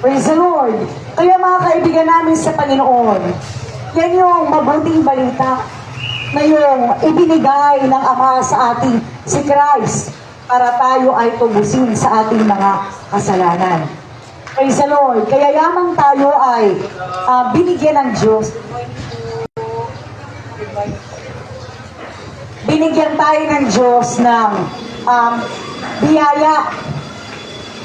Praise the Lord. Kaya mga kaibigan namin sa Panginoon, yan yung mabuting balita na yung ibinigay ng Ama sa ating si Christ para tayo ay tubusin sa ating mga kasalanan. Praise the Lord. Kaya yamang tayo ay binigyan ng Diyos. Binigyan tayo ng Diyos ng biyaya.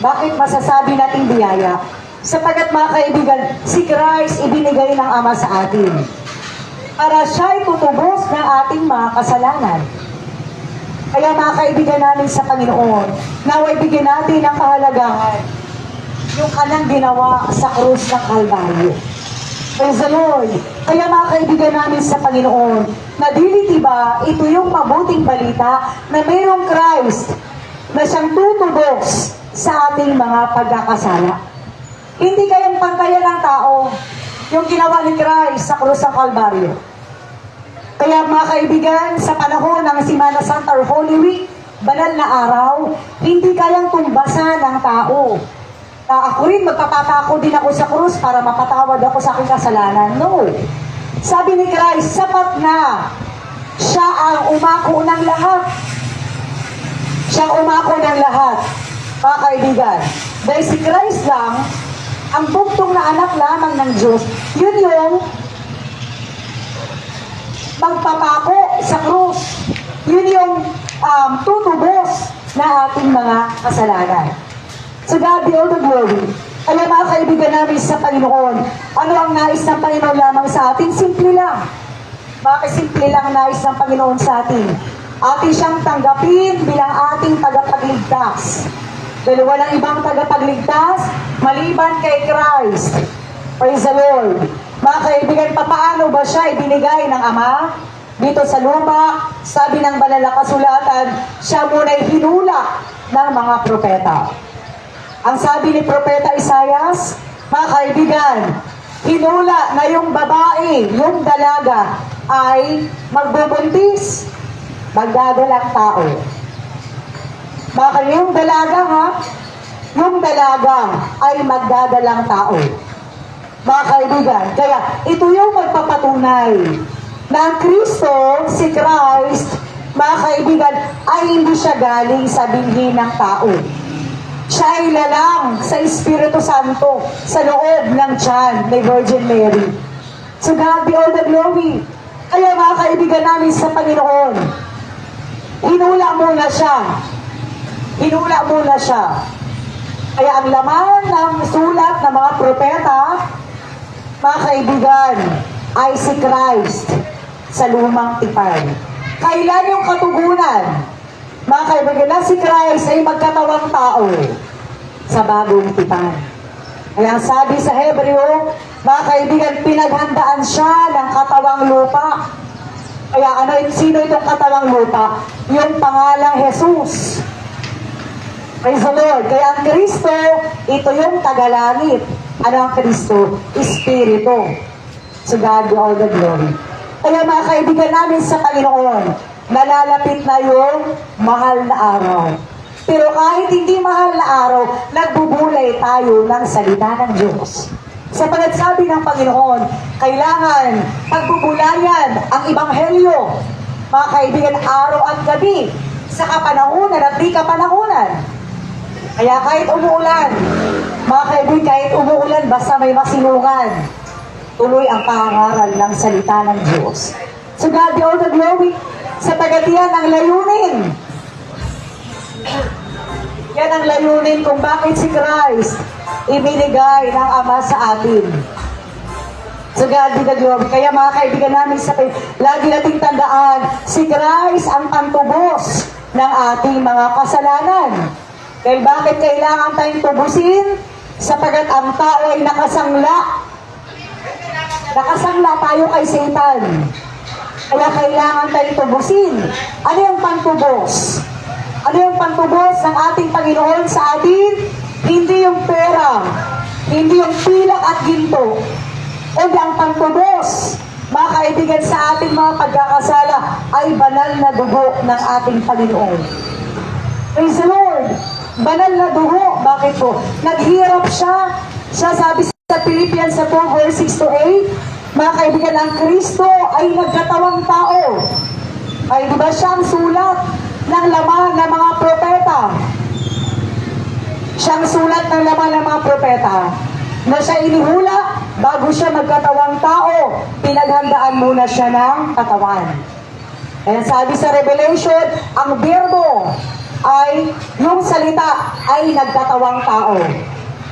Bakit masasabi nating biyaya? Sapagkat mga kaibigan, si Christ ibinigay ng Ama sa atin para siya'y tutubos ng ating mga kasalanan. Kaya mga kaibigan namin sa Panginoon, naway bigyan natin ang kahalagahan yung kanang ginawa sa krus ng Kalbaryo. Praise the Lord. Kaya mga kaibigan namin sa Panginoon, nadiliti ba ito yung mabuting balita na mayroong Christ na siyang tutubos sa ating mga pagkakasala. Hindi kayang pantayan ng tao yung ginawa ni Christ sa krus ng Kalbaryo. Kaya mga kaibigan, sa panahon ng Semana Santa or Holy Week, banal na araw, hindi kayang tumbasan ng tao. Ako rin, magpapatako din ako sa krus para mapatawad ako sa aking kasalanan. No. Sabi ni Christ, sapat na siya ang umako ng lahat. Siyang umako ng lahat, mga kaibigan. Dahil si Christ lang, ang bugtong na anak lamang ng Diyos, yun yung magpapako sa krus. Yun yung tutubos na ating mga kasalanan. So God be all the glory. Kaya mga kaibigan namin sa Panginoon, ano ang nais ng Panginoon lamang sa atin? Simple lang. Bakit simple lang nais ng Panginoon sa atin? Atin siyang tanggapin bilang ating tagapagligtas. Dahil walang ibang tagapagligtas maliban kay Christ. Praise the Lord. Mga kaibigan, paano ba siya ibinigay ng Ama? Dito sa lupa, sabi ng banal na kasulatan, siya muna'y hinula ng mga propeta. Ang sabi ni Propeta Isaias, mga kaibigan, hinula na yung babae, yung dalaga, ay magbubuntis, magdadalang tao. Baka yung dalaga yung dalaga ay magdadalang tao. Mga kaibigan, kaya ito yung magpapatunay na ang Kristo, si Christ, mga kaibigan, ay hindi siya galing sa binhi ng tao. Siya ay lalang sa Espiritu Santo sa loob ng tiyan ni Virgin Mary. So God be all the glory. Kaya mga kaibigan namin sa Panginoon, hinula muna siya. Hinula muna siya. Kaya ang laman ng sulat ng mga propeta, mga kaibigan, ay si Christ sa lumang tipan. Kailan yung katugunan? Mga kaibigan, na si Christ ay magkatawang tao sa bagong tipan. Kaya sabi sa Hebreo, mga kaibigan, pinaghandaan siya ng katawang lupa. Kaya sino itong katawang lupa? Yung pangalang Jesus. Praise the Lord. Kaya ang Kristo, ito yung tagalangit. Ano ang Kristo? Espiritu. So God be all the glory. Kaya mga kaibigan namin sa Panginoon, nalalapit na yung mahal na araw. Pero kahit hindi mahal na araw, nagbubulay tayo ng salita ng Diyos. Sapagat sabi ng Panginoon, kailangan pagbubulayan ang Ebanghelyo, mga kaibigan, araw at gabi, sa kapanahunan at di kapanahunan. Kaya kahit umuulan, mga kaibigan, kahit umuulan, basta may masilungan, tuloy ang pangaral ng salita ng Diyos. So God be all the glory. Sapagat yan ang layunin. Yan ang layunin kung bakit si Christ ibinigay ng Ama sa atin. So God be the glory. Kaya mga kaibigan namin sa lagi nating tandaan, si Christ ang pantubos ng ating mga kasalanan. Dahil bakit kailangan tayong tubusin? Sapagat ang tao ay nakasangla. Nakasangla tayo kay Satan. Kaya kailangan tayong tubusin. Ano yung pantubos? Ano yung pantubos ng ating Panginoon sa atin? Hindi yung pera, hindi yung pilak at ginto. O ang pantubos, mga kaibigan, sa ating mga pagkakasala ay banal na dugo ng ating Panginoon. Praise the Lord! Banal na dugo. Bakit po? Naghirap siya Siya sabi sa Philippians 4 verse 6 to 8, mga kaibigan, ang Kristo ay nagkatawang tao. Ay di ba siya ang sulat ng laman ng mga propeta? Siyang sulat ng laman ng mga propeta na siya inihula bago siya magkatawang tao. Pinaghandaan muna siya ng katawan. Kaya sabi sa Revelation, ang Berbo ay, yung salita ay nagkatawang tao.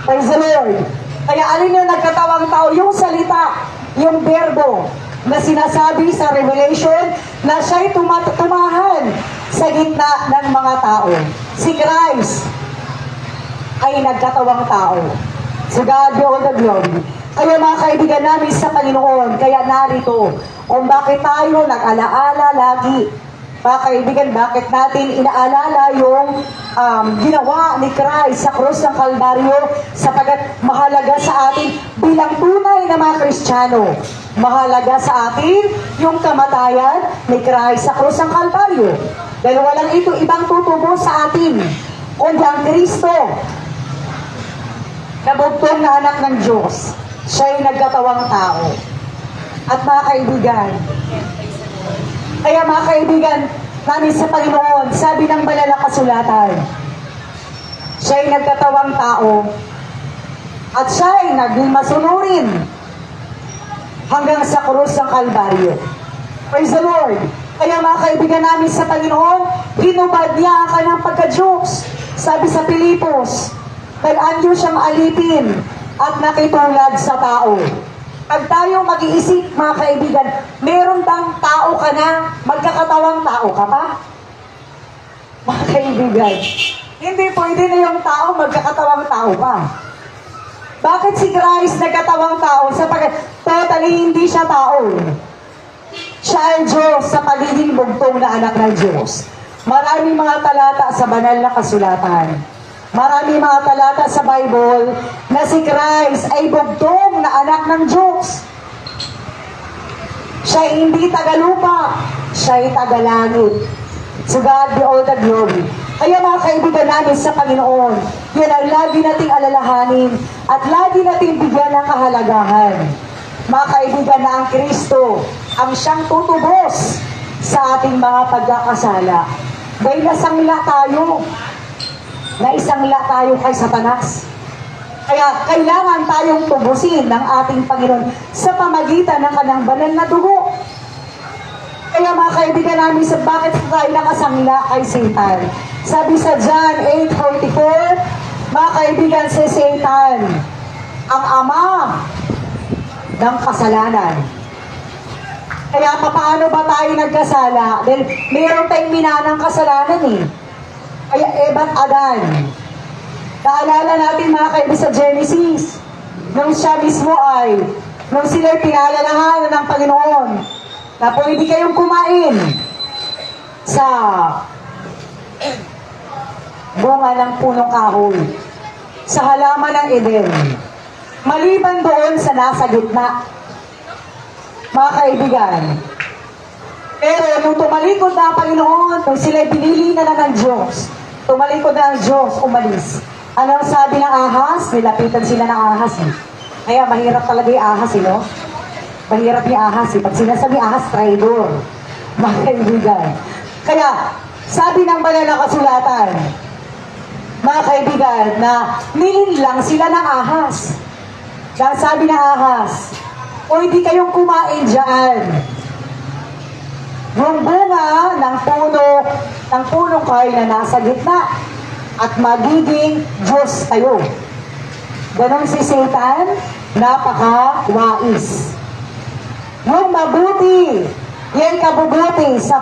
Praise the Lord. Kaya alin yung nagkatawang tao? Yung salita, yung Berbo na sinasabi sa Revelation na siya'y tumahan sa gitna ng mga tao. Si Christ ay nagkatawang tao. So God be all the glory. Kaya mga kaibigan namin sa Panginoon, kaya narito, kung bakit tayo nag-alaala lagi. Mga kaibigan, bakit natin inaalala yung ginawa ni Christ sa krus ng Kalbaryo, sapagat mahalaga sa atin bilang tunay na mga Kristiyano. Mahalaga sa atin yung kamatayan ni Christ sa krus ng Kalbaryo. Dahil walang ito ibang tutubo sa atin, kundi ang Kristo, na bugtong na anak ng Diyos. Siya'y nagkatawang tao. At mga kaibigan, kaya mga kaibigan namin sa Panginoon, sabi ng banal na kasulatan, siya'y nagkatawang tao at siya'y naging masunurin hanggang sa krus ng Kalbaryo. Praise the Lord! Kaya mga kaibigan namin sa Panginoon, hinubad niya ang kanyang pagka-Diyos. Sabi sa Pilipos, nag-anyo siyang alipin at nakitulad sa tao. Pag tayo mag-iisip, mga kaibigan, meron bang tao ka na, magkakatawang tao ka pa? Mga kaibigan, hindi pwede na yung tao, magkakatawang tao pa. Bakit si Christ nagkatawang tao? Sapagkat totally hindi siya tao. Siya ay Diyos sa pagiging bugtong na anak ng Diyos. Maraming mga talata sa banal na kasulatan. Maraming mga talata sa Bible na si Christ ay bugtong na anak ng Diyos. Siya ay hindi tagalupa, siya ay tagalangit. So God be all the glory. Kaya mga kaibigan namin sa Panginoon, yan ang lagi nating alalahanin at lagi nating bigyan ng kahalagahan. Mga kaibigan, na ang Kristo ang siyang tutubos sa ating mga pagkakasala. Dahil nasangla tayo, naisangla tayo kay Satanas. Kaya kailangan tayong tubusin ng ating Panginoon sa pamagitan ng kanyang banal na dugo. Kaya mga kaibigan namin, sa bakit tayo nakasangla kay Satan? Sabi sa John 8:44, mga kaibigan, si Satan ang ama ng kasalanan. Kaya paano ba tayo nagkasala? Dahil mayroon tayong minanang kasalanan eh. Kaya Eva at Adan. Naalala natin mga kaibigan sa Genesis, nung siya mismo ay, nung sila'y pinalalahanan ng Panginoon, na pwede kayong kumain sa bunga ng punong kahoy, sa halaman ng Eden. Maliban doon sa nasa gitna, mga kaibigan. Pero nung tumalikod na ang Panginoon, nung sila'y pinili na ng Diyos, tumalikod na ang Diyos, umalis. Ano ang sabi ng ahas? Nilapitan sila ng ahas eh. Kaya mahirap talaga yung ahas eh, no? Mahirap yung ahas eh. Pag sinasabi ahas, traidor. Mga kaibigan. Kaya, sabi ng banal na kasulatan, mga kaibigan, na nilinlang sila ng ahas. Kaya sabi ng ahas, o hindi kayong kumain dyan. Yung bunga ng punong kahoy na nasa gitna, at magiging Diyos kayo. Ganon si Satan, napaka-wais. Yung mabuti, yan kabubuti sa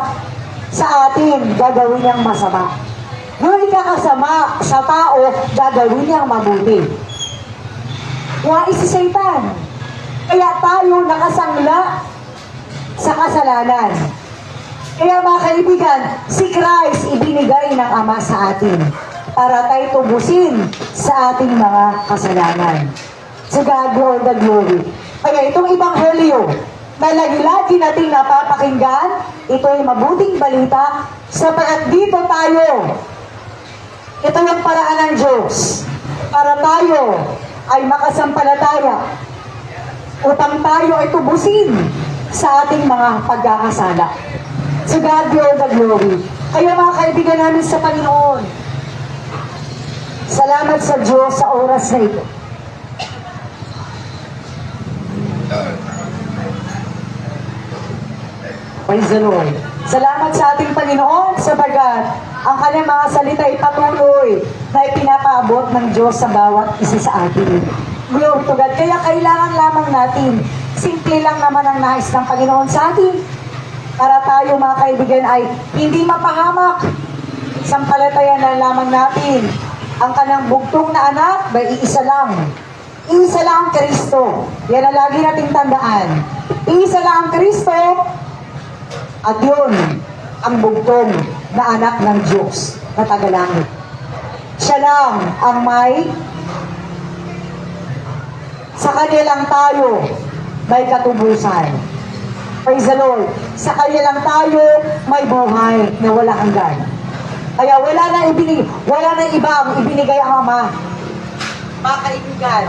atin, gagawin niyang masama. Yung ikakasama sa tao, gagawin niyang mabuti. Wais si Satan. Kaya tayo nakasangla sa kasalanan. Kaya mga kaibigan, si Christ ibinigay ng Ama sa atin para tayo tubusin sa ating mga kasalanan. So God be all the glory. Kaya itong Ebanghelyo na lagi-lagi nating napapakinggan, ito ay mabuting balita sapagat dito tayo. Ito yung paraan ng Diyos para tayo ay makasampalataya upang tayo ay tubusin sa ating mga pagkakasala. To God be all the glory. Kaya mga kaibigan namin sa Panginoon, salamat sa Diyos sa oras na ito. Praise the Lord. Salamat sa ating Panginoon sabagat ang kanyang mga salita ay patuloy na ipinapaabot ng Diyos sa bawat isa sa atin. Glory to God. Kaya kailangan lamang natin, simple lang naman ang nais ng Panginoon sa atin para tayo mga kaibigan ay hindi mapahamak. Sampalatayan na lamang natin ang kanyang bugtong na anak by iisa lang. Iisa lang ang Kristo. Yan ang lagi nating tandaan. Iisa lang ang Kristo. At yun, ang bugtong na anak ng Diyos na tagalangit. Siya lang ang may, sa Kanya lang tayo may katubusan. Praise the Lord. Sa Kanya lang tayo may buhay na wala hanggan. Kaya wala na iba ang ibinigay ang Ama. Mga kaibigan,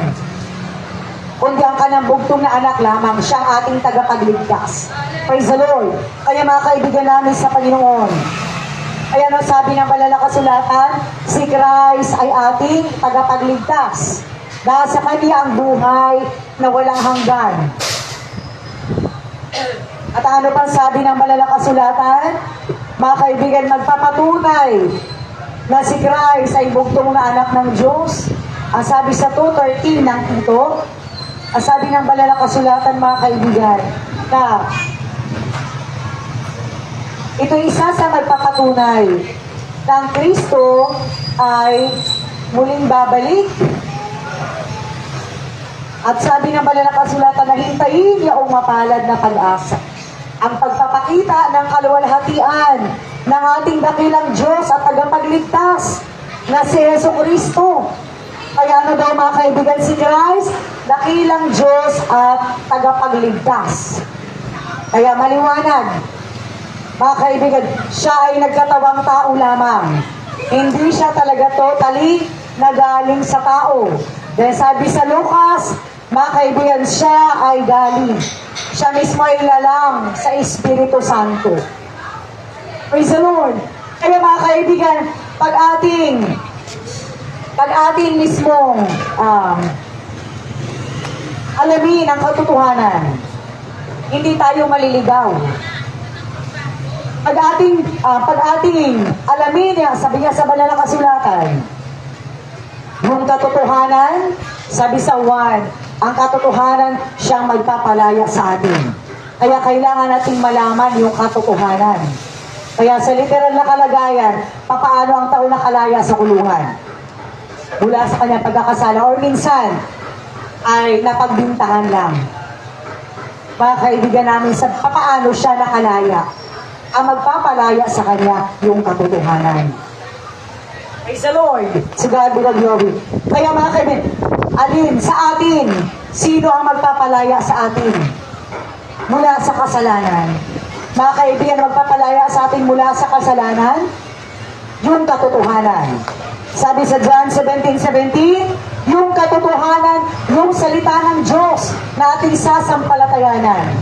kundi ang kanang bugtong na anak lamang, siyang ating tagapagligtas. Praise the Lord. Kaya mga kaibigan namin sa Panginoon, kaya no, sabi ng banal na kasulatan, si Christ ay ating tagapagligtas. Dahil sa Kanya ang buhay na walang hanggan. At ano pang sabi ng banal na kasulatan? Mga kaibigan, magpapatunay na si Christ ay bugtong na anak ng Diyos. Ang sabi sa 2:13 ng ito, ang sabi ng banal na kasulatan, mga kaibigan, na ito isa sa magpapatunay na ang Kristo ay muling babalik. At sabi ng banal na kasulatan na hintayin yaong mapalad na pag-asa. Ang pagpapakita ng kaluwalhatian ng ating dakilang Diyos at tagapagligtas na si Jesucristo. Kaya ano daw mga kaibigan si Christ? Dakilang Diyos at tagapagligtas. Kaya maliwanag, mga kaibigan, siya ay nagkatawang tao lamang. Hindi siya talaga totally nagaling sa tao. Dahil sabi sa Lucas, mga kaibigan, siya ay galing. Siya mismo ay lalang sa Espiritu Santo. Praise the Lord. Kaya mga kaibigan, pag ating mismong alamin ang katotohanan, hindi tayo maliligaw. Pag ating alamin niya, sabi niya sa banal na kasulatan, yung katotohanan, sabi sa 1, ang katotohanan siyang magpapalaya sa atin. Kaya kailangan nating malaman yung katotohanan. Kaya sa literal na kalagayan, papaano ang tao nakalaya sa kulungan? Mula sa kanyang pagkakasala or minsan ay napagbintangan lang. Mga kaibigan namin, sa papaano siya nakalaya? Ang magpapalaya sa kanya yung katotohanan. Praise the Lord. Si God be the glory. Kaya mga kaibigan, alin sa atin, sino ang magpapalaya sa atin mula sa kasalanan? Mga kaibigan, magpapalaya sa atin mula sa kasalanan, yung katotohanan. Sabi sa John 17:17, yung katotohanan, yung salita ng Diyos na ating sasampalatayanan.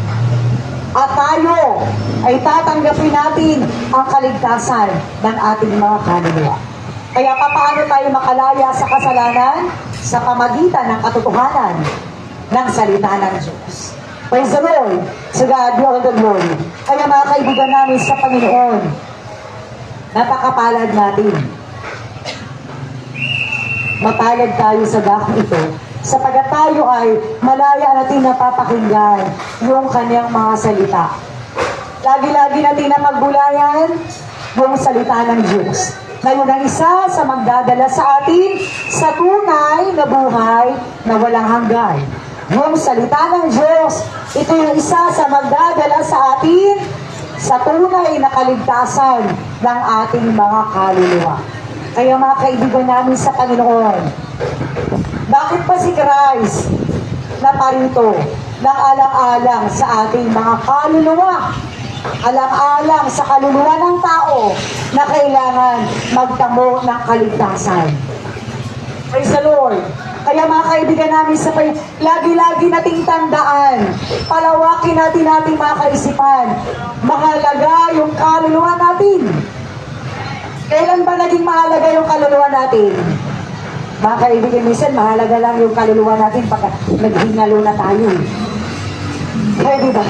At tayo ay tatanggapin natin ang kaligtasan ng ating mga kaluluwa. Kaya paano tayo makalaya sa kasalanan? Sa pamagitan ng katotohanan ng salita ng Diyos. Praise the Lord. To God be all the glory. Kaya mga kaibigan namin sa Panginoon, napakapalad natin. Mapalad tayo sa dakong ito sapagat tayo ay malaya natin napapakinggan yung kanyang mga salita. Lagi-lagi natin na magbulayan yung salita ng Diyos. Ngayon ang isa sa magdadala sa atin sa tunay na buhay na walang hanggan. Yung salita ng Diyos, ito yung isa sa magdadala sa atin sa tunay na kaligtasan ng ating mga kaluluwa. Kaya mga kaibigan namin sa Panginoon, bakit pa si Christ na parito ng alang-alang sa ating mga kaluluwa? Alang-alang sa kaluluwa ng tao na kailangan magtamo ng kaligtasan. Praise the Lord. Kaya mga kaibigan namin sa lagi-lagi nating tandaan, palawakin natin ating mga kaisipan. Mahalaga yung kaluluwa natin. Kailan ba naging mahalaga yung kaluluwa natin? Mga kaibigan, minsan mahalaga lang yung kaluluwa natin pag naghingalo na tayo. Pwede ba?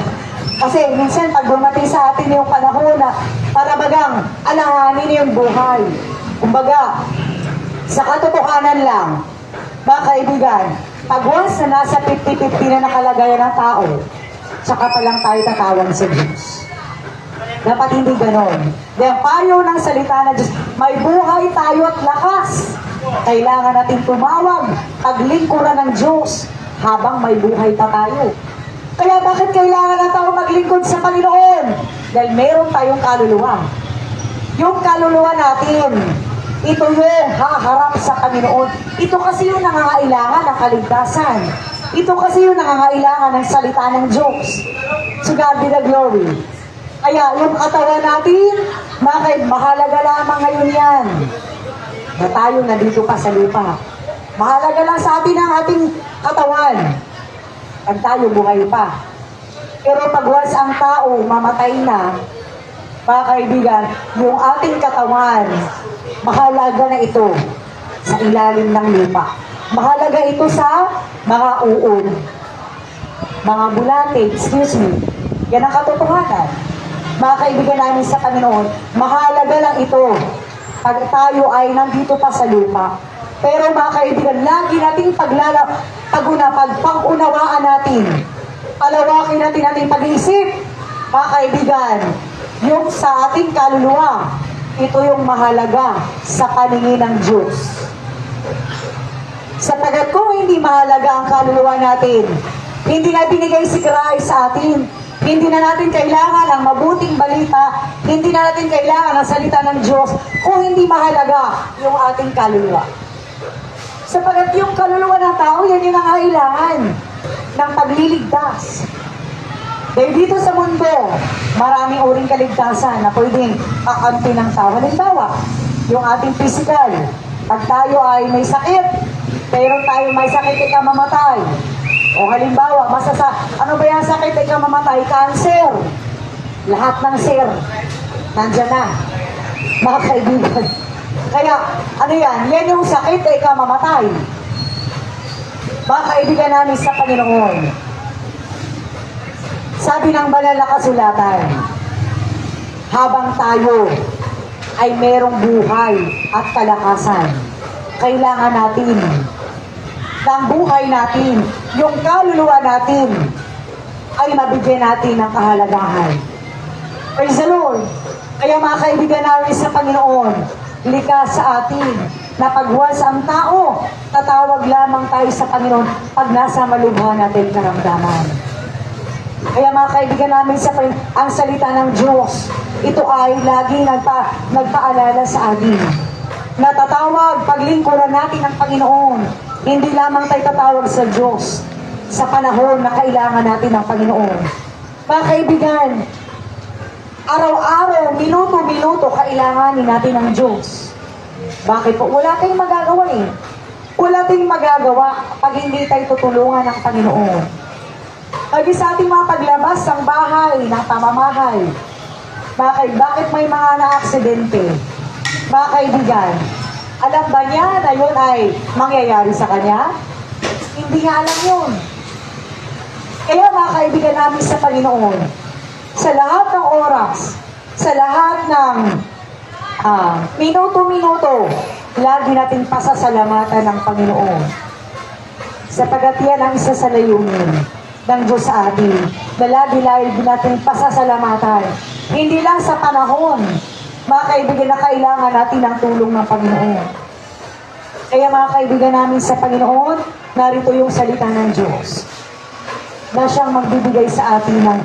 Kasi minsan pag dumating sa atin yung panahon na para bagang alanganin yung buhay. Kumbaga, sa katotohanan lang, mga kaibigan, pag once na nasa 50-50 na nakalagayan ng tao, saka pa lang tayo tatawag sa Diyos. Dapat hindi ganon. Dahil payo ng salita ng Diyos, may buhay tayo at lakas. Kailangan natin tumawag, paglingkuran ng Diyos, habang may buhay pa tayo. Kaya bakit kailangan na tayo maglingkod sa Panginoon? Dahil meron tayong kaluluwa. Yung kaluluwa natin, ito yung haharap sa Panginoon. Ito kasi yung nangangailangan ng kaligtasan. Ito kasi yung nangangailangan ng salita ng Diyos. To God be the glory. Kaya yung katawan natin, mahalaga lamang ngayon yan. Na tayo nandito pa sa lupa. Mahalaga lang sa atin ang ating katawan. Pag tayo buhay pa. Pero pag once ang tao mamatay na, mga kaibigan, yung ating katawan, mahalaga na ito sa ilalim ng lupa. Mahalaga ito sa mga uod, mga bulate, excuse me. Yan ang katotohanan. Mga kaibigan namin sa Panginoon, mahalaga lang ito pag tayo ay nandito pa sa lupa. Pero mga kaibigan, lagi nating pag-unawaan natin, palawakin natin ating pag-iisip, mga kaibigan, yung sa ating kaluluwa, ito yung mahalaga sa paningin ng Diyos. Sapagkat kung hindi mahalaga ang kaluluwa natin, hindi na binigay si Christ sa atin, hindi na natin kailangan ang mabuting balita, hindi na natin kailangan ang salita ng Diyos, kung hindi mahalaga yung ating kaluluwa. Sapagkat yung kaluluwa ng tao, yan yung nangailangan ng pagliligtas. Dahil dito sa mundo, maraming uring kaligtasan na pwedeng kakampi ng tao. Halimbawa, yung ating physical, pag tayo ay may sakit, pero tayo may sakit, ikaw mamatay. O halimbawa, ano ba yung sakit, ikaw mamatay? Cancer. Lahat ng sir, nandyan na. Mga kaibigan. Kaya, ano yan? Yan yung sakit, ikaw mamatay. Mga kaibigan namin sa Panginoon. Sabi ng banal na kasulatan, habang tayo ay merong buhay at kalakasan, kailangan natin ng buhay natin, yung kaluluwa natin, ay mabigyan natin ng kahalagahan. Praise the Lord! Kaya mga kaibigan namin sa Panginoon, likas sa atin na pagwas ang tao, tatawag lamang tayo sa Panginoon pag nasa malubha natin karamdaman. Kaya mga kaibigan namin sa ang salita ng Diyos, ito ay lagi nagpaalala sa atin. Natatawag paglingkuran natin ng Panginoon. Hindi lamang tayo tatawag sa Diyos sa panahon na kailangan natin ng Panginoon. Mga kaibigan, araw-araw, minuto-minuto, kailanganin natin ng Diyos. Bakit po? Wala tayong magagawa eh. Wala tayong magagawa pag hindi tayo tutulungan ng Panginoon. Lagi sa ating mga paglabas ng bahay, ng pamamahay. Bakit may mga na-aksidente? Mga kaibigan, alam ba niya na yun ay mangyayari sa kanya? Hindi niya alam yun. Kaya mga kaibigan namin sa Panginoon, sa lahat ng oras, sa lahat ng minuto-minuto, lagi natin pasasalamatan ng Panginoon. Sapagkat yan ang isa sa layunin ng Diyos sa atin, na lagi-lagi natin pasasalamatan. Hindi lang sa panahon, mga kaibigan, na kailangan natin ang tulong ng Panginoon. Kaya mga kaibigan namin sa Panginoon, narito yung salita ng Diyos na siyang magbibigay sa atin ng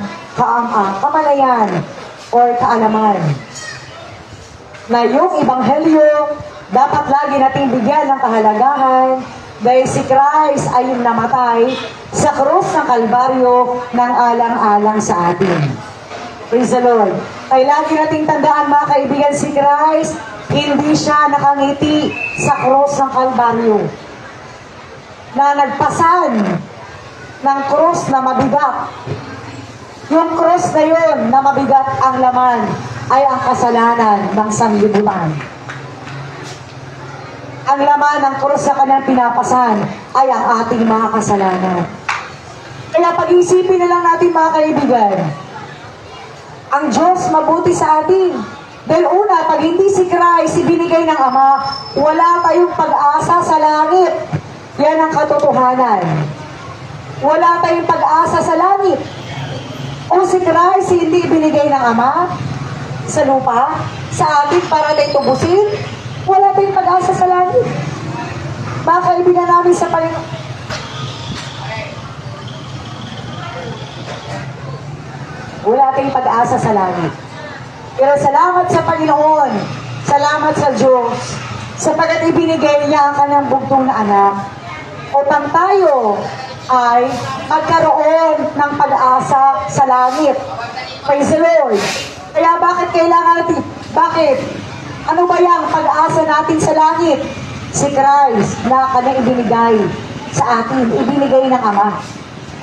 kamalayan or kaalaman. Na yung Ebanghelyo, dapat lagi nating bigyan ng kahalagahan dahil si Christ ay yung namatay sa krus ng Kalbaryo ng alang-alang sa atin. Praise the Lord. Kaya lagi nating tandaan mga kaibigan, si Christ, hindi siya nakangiti sa krus ng Kalbaryo. na nagpasan ng krus na mabigat. Yung krus na yun na mabigat ang laman ay ang kasalanan ng sanglibutan. Ang laman ng krus na kanyang pinapasan ay ang ating mga kasalanan. Kaya pag-iisipin na lang natin mga kaibigan, ang Diyos mabuti sa atin. Dahil una, pag hindi si Christ ibinigay ng Ama, wala tayong pag-asa sa langit. Yan ang katotohanan. Wala tayong pag-asa sa langit. Kung si Christ hindi ibinigay ng Ama sa lupa, sa atin para tayo tubusin, wala tayong pag-asa sa langit. Mga kaibigan namin sa Panginoon, wala tayong pag-asa sa langit. Pero salamat sa Panginoon, salamat sa Diyos, sapagkat ibinigay niya ang kanyang bugtong na anak upang tayo ay magkaroon ng pag-asa sa langit. Praise the Lord. Kaya bakit kailangan natin? Bakit? Ano ba yung pag-asa natin sa langit? Si Christ na kanyang ibinigay sa atin, ibinigay ng Ama.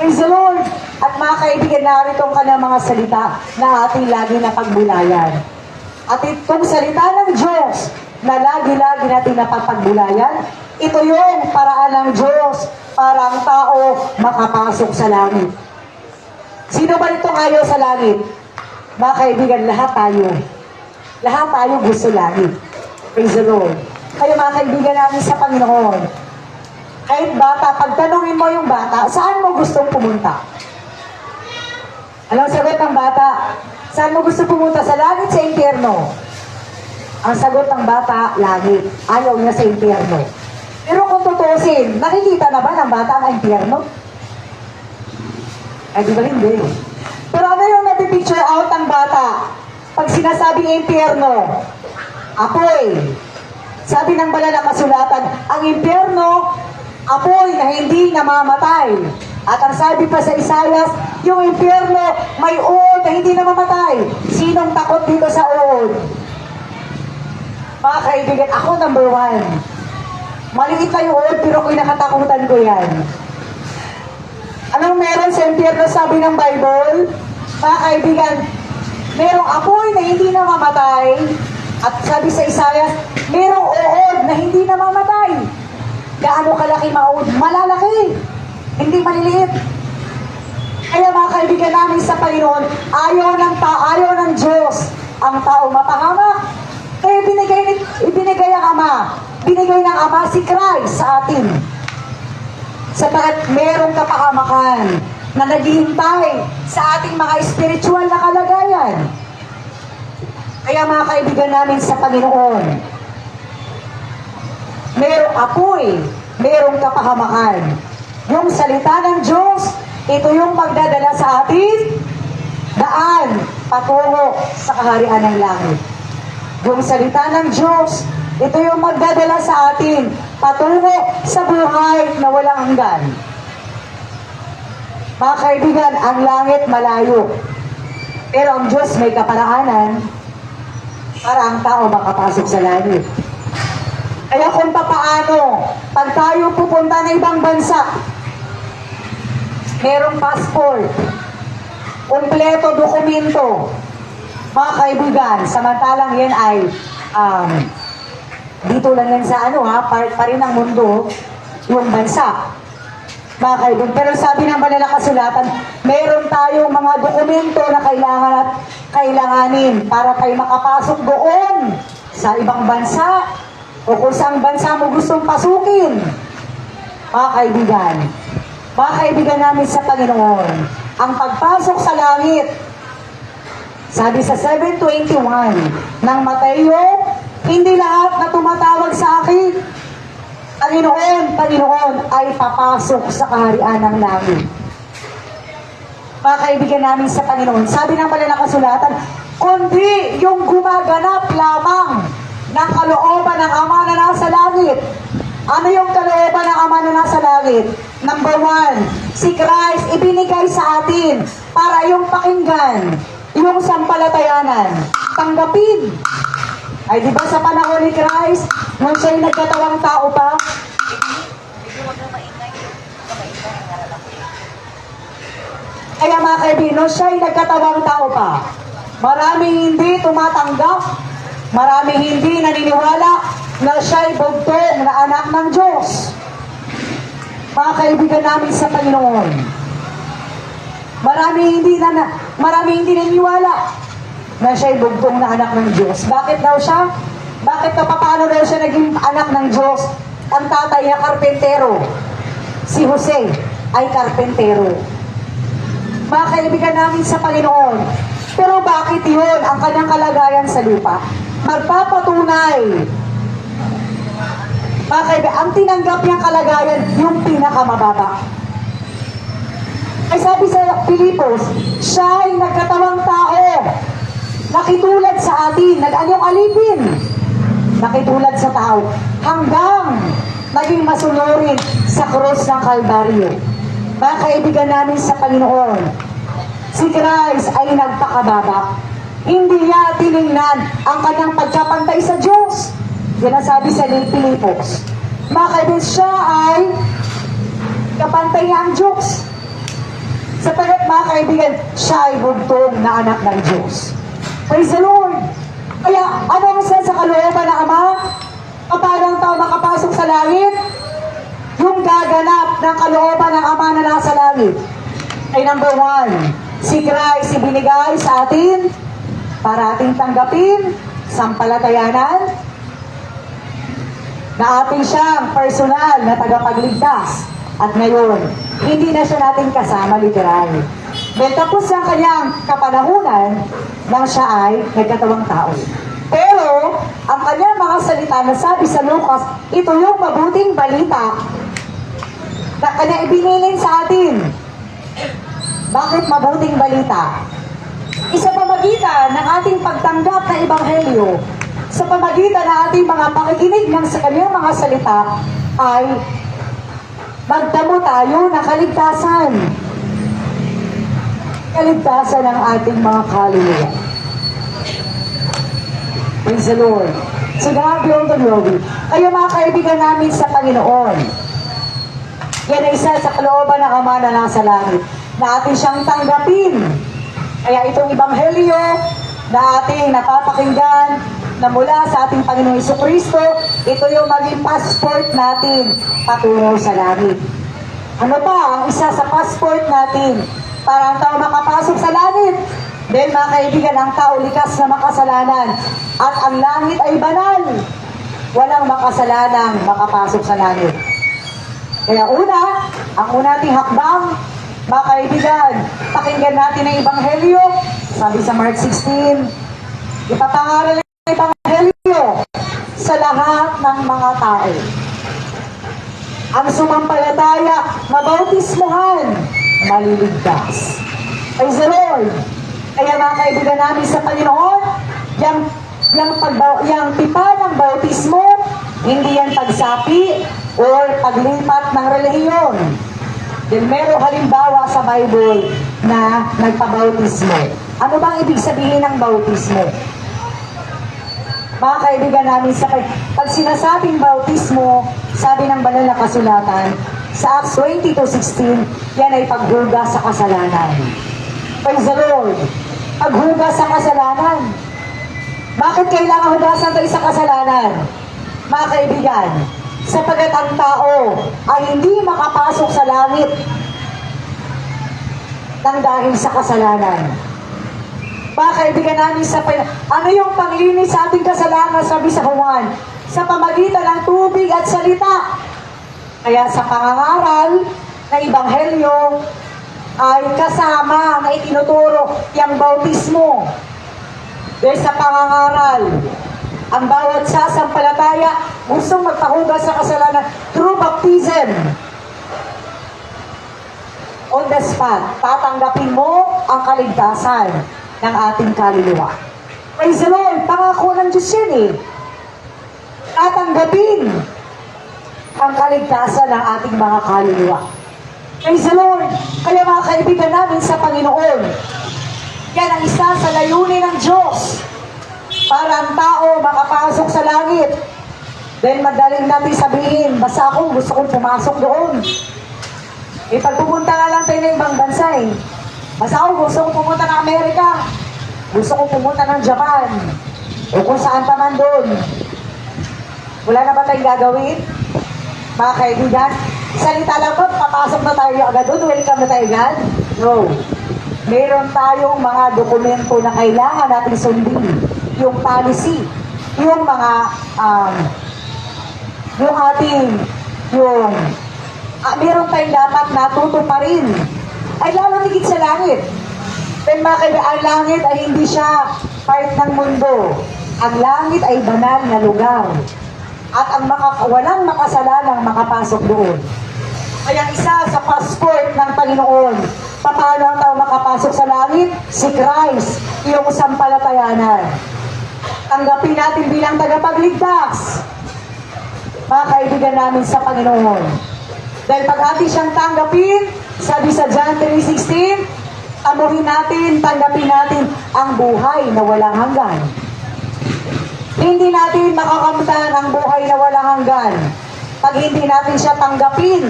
Praise the Lord. At mga kaibigan, narito ang kanyang mga salita na ating lagi na pagbulayan. At itong salita ng Diyos na lagi-lagi natin napapagbulayan, ito yung paraan ng Diyos para ang tao makapasok sa langit. Sino ba itong ayaw sa langit? Mga kaibigan, lahat tayo. Lahat tayo gusto langit. Praise the Lord. Kaya mga kaibigan namin sa Panginoon, kahit bata, pagtanungin mo yung bata, saan mo gustong pumunta? Anong sagot ng bata? Saan mo gusto pumunta? Sa langit, sa impyerno? Ang sagot ng bata, langit. Ayaw niya sa impyerno. Pero kung tutusin, nakikita na ba ng bata ang impyerno? Ay, di ba hindi? Pero ano yung napipicture out ng bata? Pag sinasabing impyerno, apoy. Sabi ng banal na kasulatan, ang impyerno, apoy na hindi namamatay. At ang sabi pa sa Isaias, yung impyerno may uod na hindi namamatay. Sinong takot dito sa uod? Mga kaibigan, ako number 1. Maliit na yung uod, pero kinakatakutan ko yan. Anong meron sa impyerno, sabi ng Bible? Mga kaibigan, merong apoy na hindi namamatay. At sabi sa Isaias, merong uod na hindi namamatay. Gaano kalaki mauod? Malalaki. Hindi maliliit. Kaya mga kaibigan namin sa Panginoon, ayaw ng Diyos ang tao mapahamak. Kaya ibinigay ang Ama. Binigay ng Ama si Christ sa atin. Sapagkat merong kapahamakan na naghihintay sa ating mga espiritual na kalagayan. Kaya mga kaibigan namin sa Panginoon, merong apoy, merong kapahamakan. Yung salita ng Diyos, ito yung magdadala sa atin daan patungo sa kaharian ng langit. Yung salita ng Diyos, ito yung magdadala sa atin patungo sa buhay na walang hanggan. Mga kaibigan, ang langit malayo. Pero ang Diyos may kaparaanan para ang tao makapasok sa langit. Kaya kung papaano, pag tayo pupunta ng ibang bansa, merong passport, kumpleto dokumento, mga kaibigan, samantalang yan ay dito lang yan sa part pa rin ng mundo, yung bansa. Mga kaibigan, pero sabi ng banal na kasulatan, meron tayong mga dokumento na kailangan at kailanganin para tayo makapasok doon sa ibang bansa o kung saan bansa mo gustong pasukin. Mga kaibigan namin sa Panginoon, ang pagpasok sa langit, sabi sa 7:21 ng Mateo, hindi lahat na tumatawag sa akin, Panginoon, ay papasok sa kaharian ng langit. Mga kaibigan namin sa Panginoon, sabi ng banal na kasulatan, kundi yung gumaganap lamang ng kalooban ng Ama na nasa langit. Ano yung kalooban ng Ama na nasa langit? Number 1, si Christ ibinigay sa atin para yung pakinggan, yung sampalatayanan, tanggapin. Ay, di ba sa panahon ni Christ, nung siya'y nagkatawang tao pa, Kaya mga kaibigan, siya'y nagkatawang tao pa. Maraming hindi tumatanggap, maraming hindi naniniwala na siya'y bugtong na anak ng Diyos. Mga kaibigan namin sa Panginoon, maraming hindi naniniwala na siya'y bugtong na anak ng Diyos. Bakit daw siya? Bakit paano daw siya naging anak ng Diyos? Ang tatay niya karpentero. Si Jose ay karpentero. Mga kaibigan namin sa Panginoon, pero bakit yun ang kanyang kalagayan sa lupa? Magpapatunay. Mga kaibigan, ang tinanggap niyang kalagayan, yung pinakamababa. Ay sabi sa Pilipos, siya ay nagkatawang tao. Nakitulad sa atin, nag-anyong alipin. Nakitulad sa tao. Hanggang maging masunurin sa krus ng Kalbaryo. Mga kaibigan namin sa Panginoon, si Christ ay nagpakababa. Hindi niya tiningnan ang kanyang pagkapantay sa Diyos. Yan ang sabi sa Pilipos. Mga kaibigan, siya ay kapantay niya ang Diyos. Sapagkat mga kaibigan, siya ay bugtong na anak ng Diyos. Praise the Lord! Kaya ano ang sa kalooban ng Ama? Paano ang tao makapasok sa langit? Yung gaganap ng kalooban ng Ama na nasa langit ay number 1, si Christ ibinigay sa atin para ating tanggapin, sampalatayanan, na ating siyang personal na tagapagligtas. At ngayon, hindi na siya natin kasama literal. Dahil tapos ang kanyang kapanahunan nang siya ay nagkatawang tao. Pero, ang kanyang mga salita na sabi sa Lucas, ito yung mabuting balita na kanya ibinilin sa atin. Bakit mabuting balita? Isa pamagitan ng ating pagtanggap na ebanghelyo, sa pamagitan ng ating mga pakikinig ng sa kanyang mga salita, ay magdamo tayo ng kaligtasan. Kaligtasan ng ating mga kaluluwa. Praise the Lord. So God be all the glory. Kayo mga kaibigan namin sa Panginoon, yan ay isa sa kalooban ng Ama na nasa langit, na atin siyang tanggapin. Kaya itong ebanghelyo na ating napapakinggan na mula sa ating Panginoong Jesucristo, ito yung maging passport natin patungo sa langit. Ano pa ang isa sa passport natin para ang tao makapasok sa langit? Dahil mga kaibigan, ang tao likas na makasalanan at ang langit ay banal. Walang makasalanang makapasok sa langit. Kaya ang una nating hakbang, mga kaibigan, pakinggan natin ang ebanghelyo. Sabi sa Mark 16, ipapangaral ang ebanghelyo sa lahat ng mga tao. Ang sumampalataya, mabautismuhan, maliligtas. Praise the Lord! Kaya mga kaibigan namin sa Panginoon, yung tipa ng bautismo, hindi yan pagsapi or paglipat ng relihiyon. Then meron halimbawa sa Bible na nagpabautismo. Ano bang ibig sabihin ng bautismo? Mga kaibigan namin, pag sinasabing bautismo, sabi ng banal na kasulatan, sa Acts 20:16, yan ay paghugas sa kasalanan. Praise the Lord! Paghugas sa kasalanan. Bakit kailangan hugasan tayo sa kasalanan? Mga kaibigan, sapagkat ang tao ay hindi makapasok sa langit nang dahil sa kasalanan. Mga kaibigan namin, ano yung panglinis sa ating kasalanan, sabi sa Juan? Sa pamagitan ng tubig at salita. Kaya sa pangangaral na ebanghelyo ay kasama na itinuturo yung bautismo. Dahil sa pangangaral, ang bawat sasampalataya gustong magpahugas sa kasalanan through baptism. On the spot, tatanggapin mo ang kaligtasan ng ating kaluluwa. Praise the Lord! Pangako ng Diyos yan eh. Tatanggapin ang kaligtasan ng ating mga kaluluwa. Praise the Lord! Kaya mga kaibigan namin sa Panginoon, yan ang isa sa layunin ng Diyos para ang tao makapasok sa langit. Then madaling natin sabihin, basta ako gusto kong pumasok doon. Pag pupunta nga lang tayo ng ibang bansa Mas ako, gusto kong pumunta ng Amerika. Gusto kong pumunta ng Japan. O kung saan pa man doon. Wala na ba tayong gagawin? Mga kaibigan, salita lang ba, papasok na tayo agad doon, welcome na tayo agad? No. Meron tayong mga dokumento na kailangan natin sundin. Yung policy, yung mga, yung ating, meron tayong dapat natuto pa rin. Ay lalo higit sa langit. Pero mga kaibigan, ang langit ay hindi siya part ng mundo. Ang langit ay banal na lugar. At ang walang makasalanang makapasok doon. Kaya isa sa passport ng Panginoon, paano ang tao makapasok sa langit? Si Christ, yung sampalatayanan. Tanggapin natin bilang tagapagligtas. Mga kaibigan namin sa Panginoon. Dahil pag atin siyang tanggapin, sabi sa John 3:16, amuhin natin, tanggapin natin ang buhay na walang hanggan. Hindi natin makakamtan ang buhay na walang hanggan pag hindi natin siya tanggapin.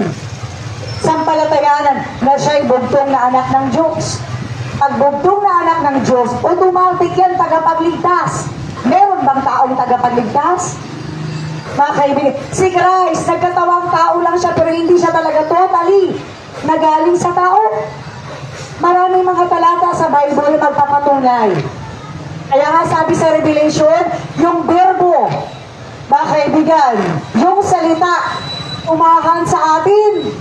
Sampalatayanan na siya'y bugtong na anak ng Diyos. Pag bugtong na anak ng Diyos, automatic yan tagapagligtas. Meron bang taong tagapagligtas? Mga kaibigan, si Christ, nagkatawang tao lang siya, pero hindi siya talaga totally nagaling sa tao. Maraming mga talata sa Bible magpapatunay. Kaya nga sabi sa Revelation, yung verbo, mga kaibigan, yung salita, umahan sa atin,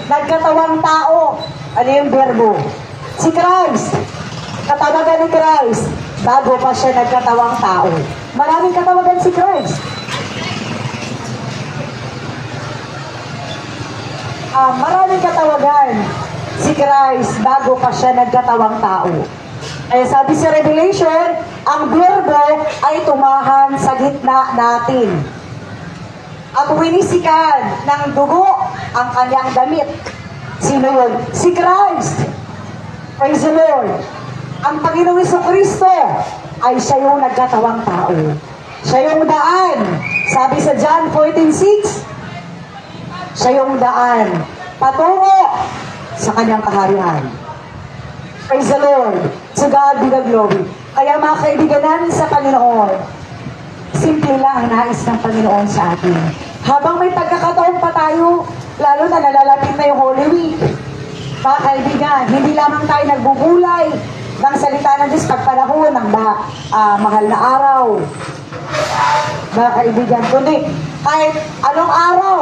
nagkatawang tao. Ano yung verbo? Si Christ, katawagan ni Christ, bago pa siya nagkatawang tao. Maraming katawagan si Christ. Maraming katawagan si Christ bago pa siya nagkatawang tao. Kaya sabi sa Revelation, ang verbo ay tumahan sa gitna natin. At winisikan ng dugo ang kanyang damit. Sino yun? Si Christ. Praise the Lord. Ang Panginoong Jesucristo ay siya yung nagkatawang tao. Siya yung daan. Sabi sa John 14:6, siya yung daan patungo sa kanyang kaharian. Praise the Lord. To God be the glory. Kaya mga kaibigan namin sa Panginoon, simple lang ang nais ng Panginoon sa atin. Habang may pagkakataon pa tayo, lalo na nalalapit na yung Holy Week, mga kaibigan, hindi lamang tayo nagbubulay ng salita ng Diyos pagpanahon ng mahal na araw. Mga kaibigan, kundi kahit anong araw,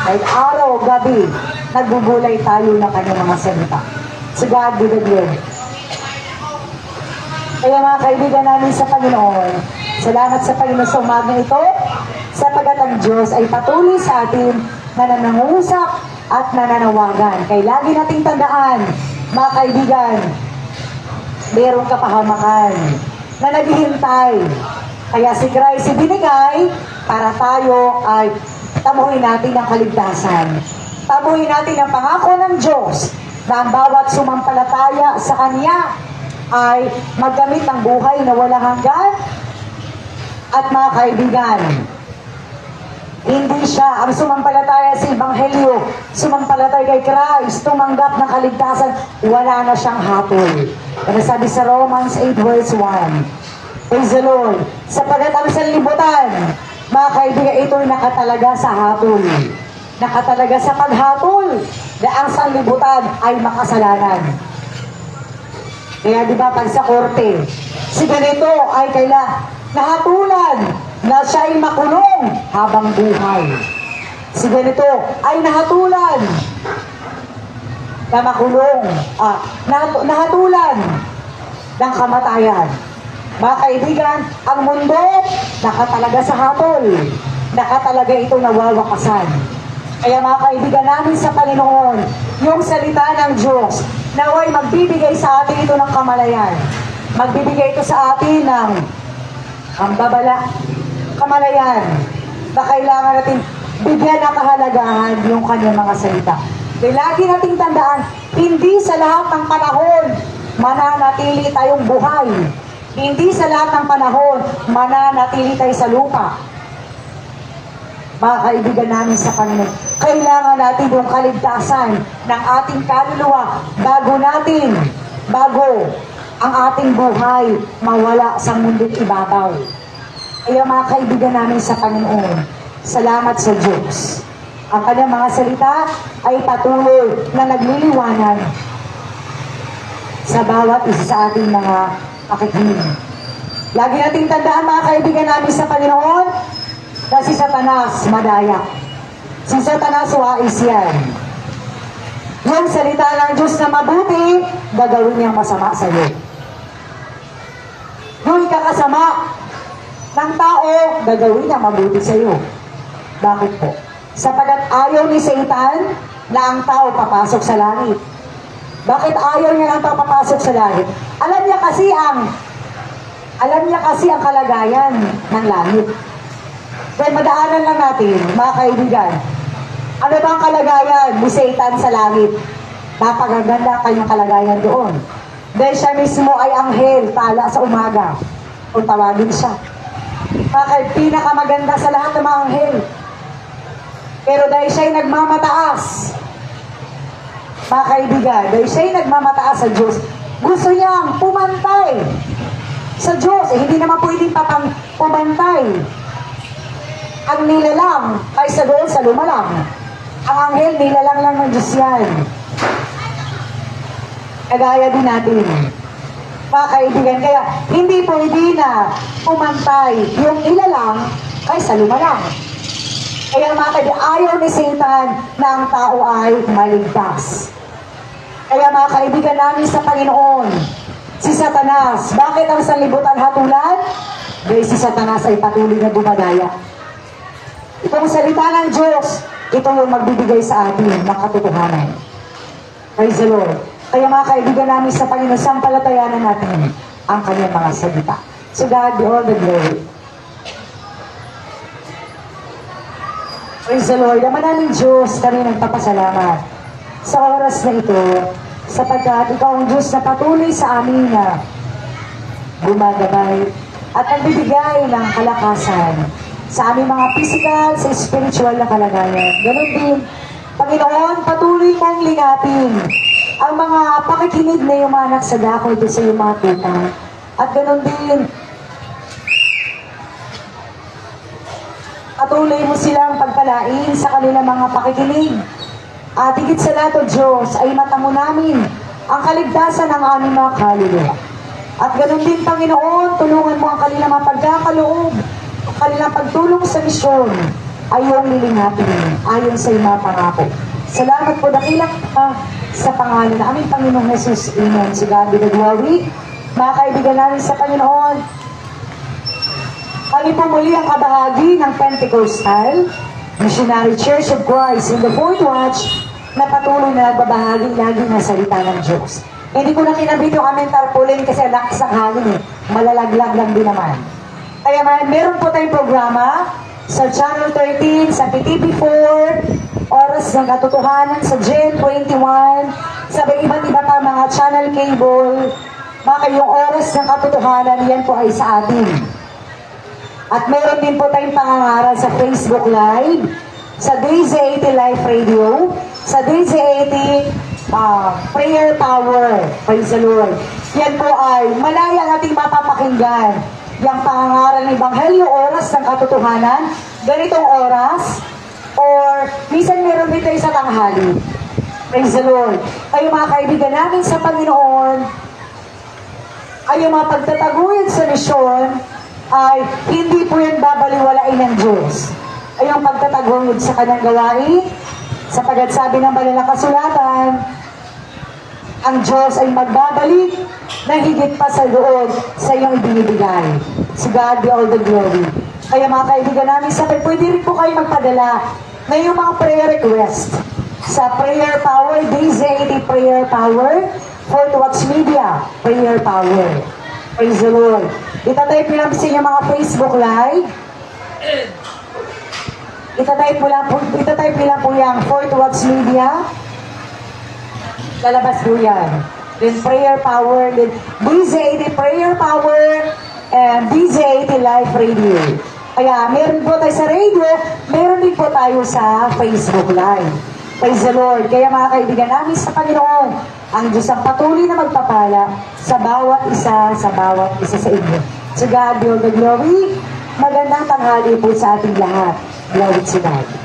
kahit araw, gabi, nagbubulay tayo ng kanyang mga salita. So God be the glory. Kaya mga kaibigan namin sa Panginoon, salamat sa Panginoon sa umagang ito, sapagat ang Diyos ay patuloy sa atin na nanangusap at nananawagan. Kaya lagi nating tandaan, mga kaibigan, mayroong kapahamakan na naghihintay. Kaya si Christ ibinigay para tayo ay tamuhin natin ang kaligtasan. Tamuhin natin ang pangako ng Diyos na ang bawat sumampalataya sa Kanya ay maggamit ng buhay na walang hanggan. At mga kaibigan, hindi siya ang sumampalataya sa Ebanghelyo, sumampalataya kay Christ, tumanggap ng kaligtasan, wala na siyang hatol. Ano sabi sa Romans 8 verse 1? Praise the Lord. Sapagat ang sanlibutan, mga kaibigan, ito'y nakatalaga sa hatol. Nakatalaga sa paghatol na ang sanlibutan ay makasalanan. Kaya di ba pag sa korte, si ganito ay nahatulan na siya ay makulong habang buhay. Si ganito ay nahatulan na makulong, nahatulan ng kamatayan. Mga kaibigan, ang mundo nakatalaga sa hatol. Nakatalaga ito nawawakasan. Kaya mga kaibigan namin sa Panginoon, yung salita ng Diyos, naway magbibigay sa atin ito ng kamalayan. Magbibigay ito sa atin ng kamalayan na kailangan natin bigyan ng kahalagahan yung kanyang mga salita. Kaya lagi nating tandaan, hindi sa lahat ng panahon mananatili tayong buhay. Hindi sa lahat ng panahon mananatili tayo sa lupa. Mga kaibigan namin sa Panginoon, Kailangan natin yung kaligtasan ng ating kaluluwa bago ang ating buhay mawala sa mundo't ibabaw. Kaya mga kaibigan namin sa Panginoon, salamat sa Diyos. Ang kanyang mga salita ay patuloy na nagliliwanag sa bawat isa sa ating mga makikinig. Lagi nating tandaan mga kaibigan namin sa Panginoon na si Satanas madaya. Si Satanas wais yan. Yung salita ng Diyos na mabuti, gagawin niyang masama sa iyo. Yung ikakasama ng tao, gagawin niya mabuti sa iyo. Bakit po? Sapagat ayaw ni Satan na ang tao papasok sa langit. Bakit ayaw niya ng tao papasok sa langit? Alam niya kasi ang kalagayan ng langit. Kaya madaanan lang natin, mga kaibigan. Ano ba ang kalagayan ni Satan sa langit? Napakaganda kanyang kalagayan doon. Dahil siya mismo ay anghel, tala sa umaga. Kung tawagin siya. Pinakamaganda sa lahat ng mga anghel. Pero dahil siya'y nagmamataas, mga kaibigan, dahil siya'y nagmamataas sa Diyos, gusto niyang pumantay sa Diyos. Hindi naman pwedeng pumantay ang nilalang kaysa doon sa lumalang. Ang anghel, nilalang lang ng Diyos yan. Kagaya din natin. Mga kaibigan, kaya hindi pwede na pumantay yung nilalang kaysa lumalang. Kaya mga kaibigan, ayaw ni Satan na ang tao ay maligtas. Kaya mga kaibigan namin sa Panginoon, si Satanas, bakit ang sanlibutan hatulan? Dahil si Satanas ay patuloy na dumadaya. Itong salita ng Diyos, ito yung magbibigay sa atin ng katotohanan. Praise the Lord. Kaya mga kaibigan namin sa Panginoon, sampalatayanan natin ang kanyang mga salita. So God be all the glory. Praise the Lord. Naman namin Diyos, kami nagpapasalamat sa oras na ito, sapagkat ikaw ang Diyos na patuloy sa amin na gumagabay at nagbibigay ng kalakasan sa aming mga physical, sa spiritual na kalagayan. Ganun din, Panginoon, patuloy mong lingatin ang mga pakikinig na yung mga anak sa dako ito sa iyong mga tupa. At ganun din, patuloy mo silang pagpalain sa kanilang mga pakikinig. At higit sa lahat, O Diyos, ay matamo namin ang kaligtasan ng aming mga kaluluwa. At ganun din, Panginoon, tulungan mo ang kanilang mga pagkakaloob, ang kanilang pagtulong sa misyon ay iyong lilingatin ayon sa iyong mga pangako. Salamat po dakila sa pangalan ng aming Panginoong Jesus. Amen. Si God be the glory. Mga kaibigan namin sa Panginoon, kami po muli ang kabahagi ng Pentecostal Missionary Church of Christ in the Fourth Watch na patuloy na nagbabahagi lagi ng salita ng Diyos. Hindi ko na kinabit yung aming tarpaulin kasi lakas ang hangin eh. Malalaglag lang din naman. Kaya meron po tayong programa sa Channel 13, sa PTV4, Oras ng Katotohanan, sa Gen 21, sa iba't iba pa mga channel cable. Baka yung Oras ng Katotohanan, yan po ay sa atin. At meron din po tayong pangangaral sa Facebook Live, sa DZ80 Live Radio, sa DZ80 Prayer Power. Praise the Lord. Yan po ay malaya ang ating mapapakinggan. Yung pangangaral ng Ebanghelyo, Oras ng Katotohanan, ganitong oras, or minsan meron dito sa tanghali. Praise the Lord. Ay mga kaibigan namin sa Panginoon, ay yung mga pagtataguyod sa misyon, ay hindi po yan babaliwalain ng Diyos. Ay yung pagtataguyod sa kanyang gawain, sapagkat sabi ng banal na kasulatan, ang Diyos ay magbabalik na higit pa sa loob sa iyong ibinibigay. So God be all the glory. Kaya mga kaibigan namin, pwede rin po kayo magpadala na yung mga prayer request sa Prayer Power, DZ80 Prayer Power, Fourth Watch Media, Prayer Power. Praise the Lord. Itatype nyo lang sa inyo mga Facebook Live. Itatype nyo lang po yung Fourth Watch Media. Lalabas po yan. Then Prayer Power, then DZ80 Prayer Power, and DZ80 Live Radio. Kaya meron po tayo sa radio, meron din po tayo sa Facebook Live. Praise the Lord. Kaya mga kaibigan namin sa Panginoon, ang Diyos ang patuloy na magpapala sa bawat isa sa inyo. To God be all the glory. Magandang tanghali po sa ating lahat. Glory to God.